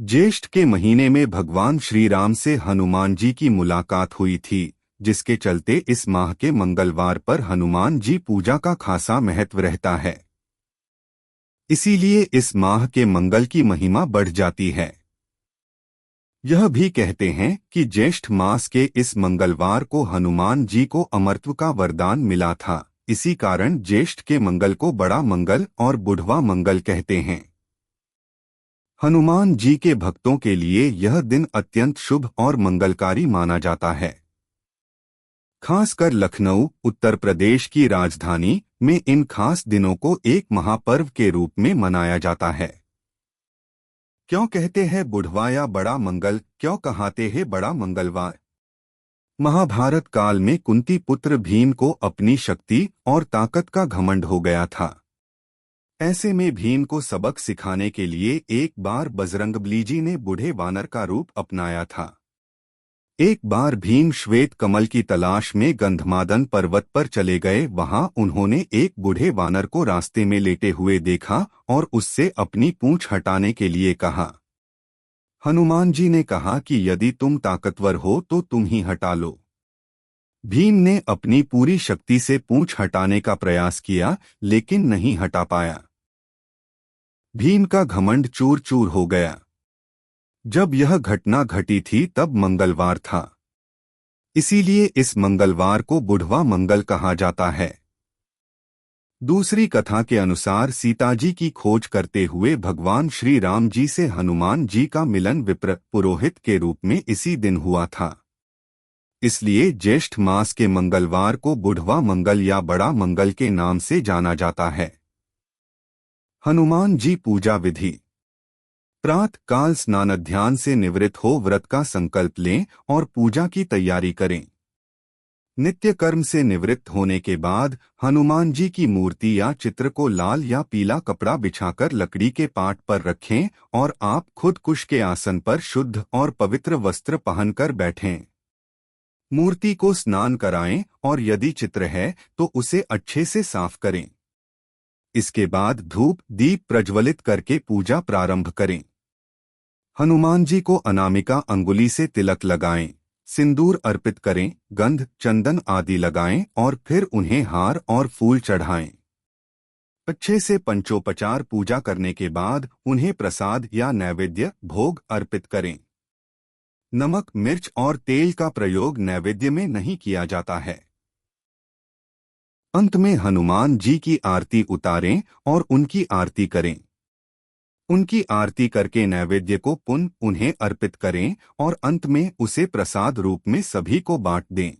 ज्येष्ठ के महीने में भगवान श्री राम से हनुमान जी की मुलाकात हुई थी, जिसके चलते इस माह के मंगलवार पर हनुमान जी पूजा का खासा महत्व रहता है। इसीलिए इस माह के मंगल की महिमा बढ़ जाती है। यह भी कहते हैं कि ज्येष्ठ मास के इस मंगलवार को हनुमान जी को अमरत्व का वरदान मिला था। इसी कारण ज्येष्ठ के मंगल को बड़ा मंगल और बुढ़वा मंगल कहते हैं। हनुमान जी के भक्तों के लिए यह दिन अत्यंत शुभ और मंगलकारी माना जाता है। खासकर लखनऊ, उत्तर प्रदेश की राजधानी में इन खास दिनों को एक महापर्व के रूप में मनाया जाता है। क्यों कहते हैं बुढ़वा या बड़ा मंगल, क्यों कहाते हैं बड़ा मंगलवार? महाभारत काल में कुंती पुत्र भीम को अपनी शक्ति और ताकत का घमंड हो गया था। ऐसे में भीम को सबक सिखाने के लिए एक बार बजरंगबली जी ने बूढ़े वानर का रूप अपनाया था। एक बार भीम श्वेत कमल की तलाश में गंधमादन पर्वत पर चले गए। वहां उन्होंने एक बूढ़े वानर को रास्ते में लेटे हुए देखा और उससे अपनी पूंछ हटाने के लिए कहा। हनुमान जी ने कहा कि यदि तुम ताकतवर हो तो तुम ही हटा लो। भीम ने अपनी पूरी शक्ति से पूंछ हटाने का प्रयास किया, लेकिन नहीं हटा पाया। भीम का घमंड चूर चूर हो गया। जब यह घटना घटी थी तब मंगलवार था। इसीलिए इस मंगलवार को बुढ़वा मंगल कहा जाता है। दूसरी कथा के अनुसार सीता जी की खोज करते हुए भगवान श्री राम जी से हनुमान जी का मिलन विप्र पुरोहित के रूप में इसी दिन हुआ था। इसलिए ज्येष्ठ मास के मंगलवार को बुढ़वा मंगल या बड़ा मंगल के नाम से जाना जाता है। हनुमान जी पूजा विधि। प्रातः काल स्नानाध्यान से निवृत्त हो व्रत का संकल्प लें और पूजा की तैयारी करें। नित्य कर्म से निवृत्त होने के बाद हनुमान जी की मूर्ति या चित्र को लाल या पीला कपड़ा बिछाकर लकड़ी के पाट पर रखें और आप खुद कुश के आसन पर शुद्ध और पवित्र वस्त्र पहनकर बैठें। मूर्ति को स्नान कराएं और यदि चित्र है तो उसे अच्छे से साफ करें। इसके बाद धूप दीप प्रज्वलित करके पूजा प्रारंभ करें। हनुमान जी को अनामिका अंगुली से तिलक लगाएं, सिंदूर अर्पित करें, गंध चंदन आदि लगाएं और फिर उन्हें हार और फूल चढ़ाएं। अच्छे से पंचोपचार पूजा करने के बाद उन्हें प्रसाद या नैवेद्य भोग अर्पित करें। नमक, मिर्च और तेल का प्रयोग नैवेद्य में नहीं किया जाता है। अंत में हनुमान जी की आरती उतारें और उनकी आरती करें। उनकी आरती करके नैवेद्य को पुनः उन्हें अर्पित करें और अंत में उसे प्रसाद रूप में सभी को बांट दें।